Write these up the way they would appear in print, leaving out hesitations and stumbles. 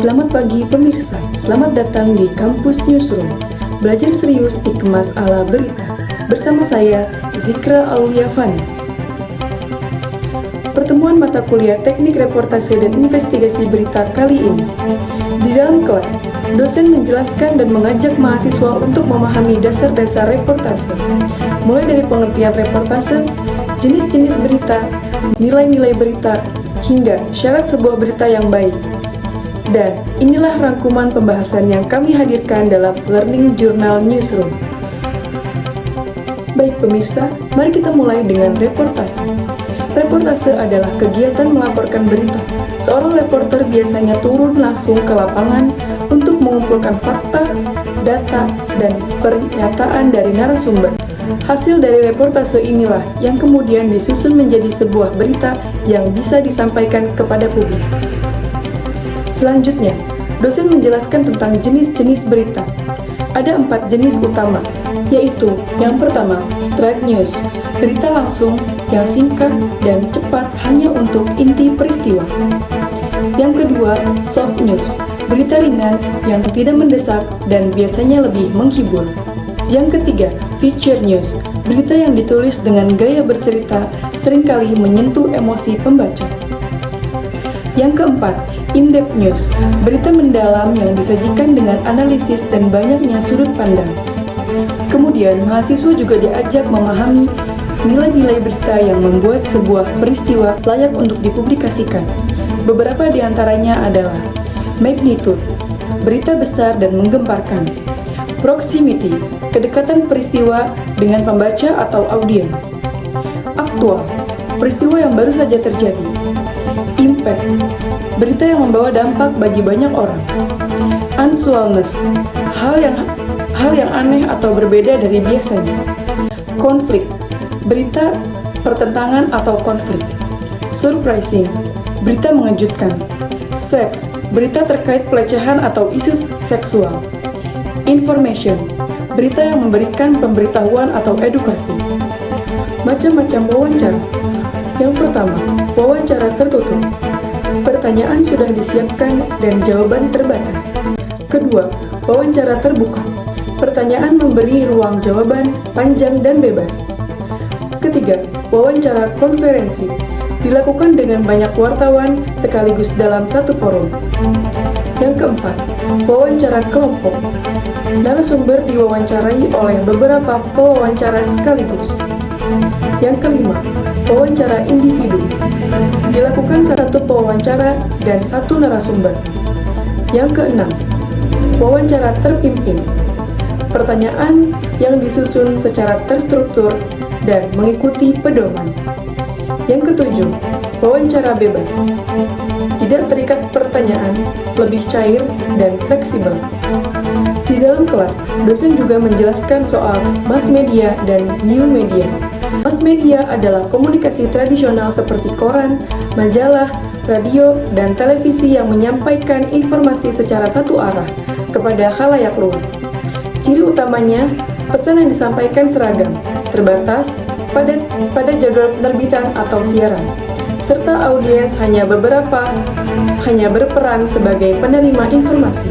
Selamat pagi pemirsa, selamat datang di Kampus Newsroom. Belajar serius dikemas ala berita. Bersama saya, Zikra Auliafani. Pertemuan mata kuliah Teknik Reportase dan Investigasi Berita kali ini. Di dalam kelas, dosen menjelaskan dan mengajak mahasiswa untuk memahami dasar-dasar reportase, mulai dari pengertian reportase, jenis-jenis berita, nilai-nilai berita, hingga syarat sebuah berita yang baik. Dan inilah rangkuman pembahasan yang kami hadirkan dalam Learning Journal Newsroom. Baik pemirsa, mari kita mulai dengan reportase. Reportase adalah kegiatan melaporkan berita. Seorang reporter biasanya turun langsung ke lapangan untuk mengumpulkan fakta, data, dan pernyataan dari narasumber. Hasil dari reportase inilah yang kemudian disusun menjadi sebuah berita yang bisa disampaikan kepada publik. Selanjutnya, dosen menjelaskan tentang jenis-jenis berita. Ada 4 jenis utama, yaitu yang pertama, straight news, berita langsung yang singkat dan cepat hanya untuk inti peristiwa. Yang kedua, soft news, berita ringan yang tidak mendesak dan biasanya lebih menghibur. Yang ketiga, feature news, berita yang ditulis dengan gaya bercerita seringkali menyentuh emosi pembaca. Yang keempat, in-depth news, berita mendalam yang disajikan dengan analisis dan banyaknya sudut pandang. Kemudian, mahasiswa juga diajak memahami nilai-nilai berita yang membuat sebuah peristiwa layak untuk dipublikasikan. Beberapa di antaranya adalah magnitude, berita besar dan menggemparkan; proximity, kedekatan peristiwa dengan pembaca atau audiens; aktual, peristiwa yang baru saja terjadi; impact, berita yang membawa dampak bagi banyak orang; unusualness, hal yang aneh atau berbeda dari biasanya; konflik, berita pertentangan atau konflik; surprising, berita mengejutkan; sex, berita terkait pelecehan atau isu seksual; information, berita yang memberikan pemberitahuan atau edukasi. Macam-macam wawancara. Yang pertama, wawancara tertutup. Pertanyaan sudah disiapkan dan jawaban terbatas. Kedua, wawancara terbuka. Pertanyaan memberi ruang jawaban panjang dan bebas. Ketiga, wawancara konferensi. Dilakukan dengan banyak wartawan sekaligus dalam satu forum. Yang keempat, wawancara kelompok. Narasumber diwawancarai oleh beberapa pewawancara sekaligus. Yang kelima, wawancara individu. Dilakukan satu pewawancara dan satu narasumber. Yang keenam, wawancara terpimpin. Pertanyaan yang disusun secara terstruktur dan mengikuti pedoman. Yang ketujuh, wawancara bebas. Tidak terikat pertanyaan, lebih cair dan fleksibel. Di dalam kelas, dosen juga menjelaskan soal mass media dan new media. Mass media adalah komunikasi tradisional seperti koran, majalah, radio, dan televisi yang menyampaikan informasi secara satu arah kepada khalayak luas. Ciri utamanya, pesan yang disampaikan seragam, terbatas, pada jadwal penerbitan atau siaran, serta audiens hanya berperan sebagai penerima informasi.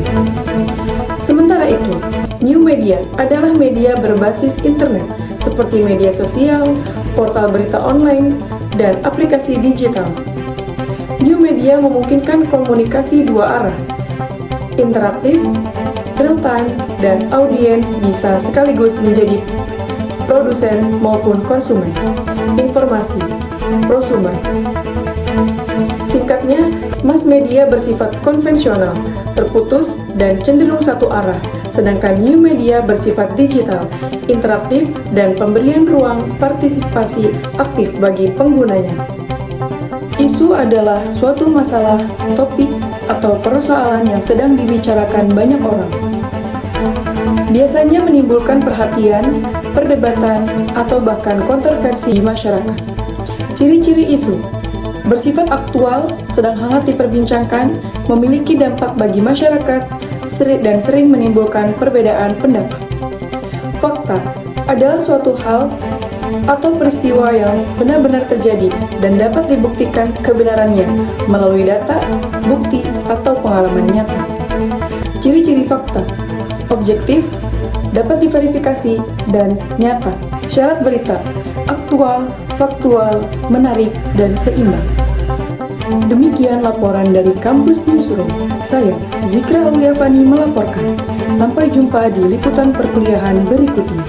Sementara itu, new media adalah media berbasis internet seperti media sosial, portal berita online, dan aplikasi digital. New media memungkinkan komunikasi dua arah, interaktif, real time, dan audiens bisa sekaligus menjadi produsen maupun konsumen informasi, prosumer. Singkatnya, mass media bersifat konvensional, terputus, dan cenderung satu arah, sedangkan new media bersifat digital, interaktif, dan pemberian ruang partisipasi aktif bagi penggunanya. Isu adalah suatu masalah, topik, atau persoalan yang sedang dibicarakan banyak orang. Biasanya menimbulkan perhatian, perdebatan, atau bahkan kontroversi di masyarakat. Ciri-ciri isu: bersifat aktual, sedang hangat diperbincangkan, memiliki dampak bagi masyarakat, dan sering menimbulkan perbedaan pendapat. Fakta adalah suatu hal atau peristiwa yang benar-benar terjadi dan dapat dibuktikan kebenarannya melalui data, bukti, atau pengalaman nyata. Ciri-ciri fakta: objektif, dapat diverifikasi, dan nyata. Syarat berita: aktual, faktual, menarik, dan seimbang. Demikian laporan dari Kampus Newsroom. Saya, Zikra Auliafani melaporkan. Sampai jumpa di liputan perkuliahan berikutnya.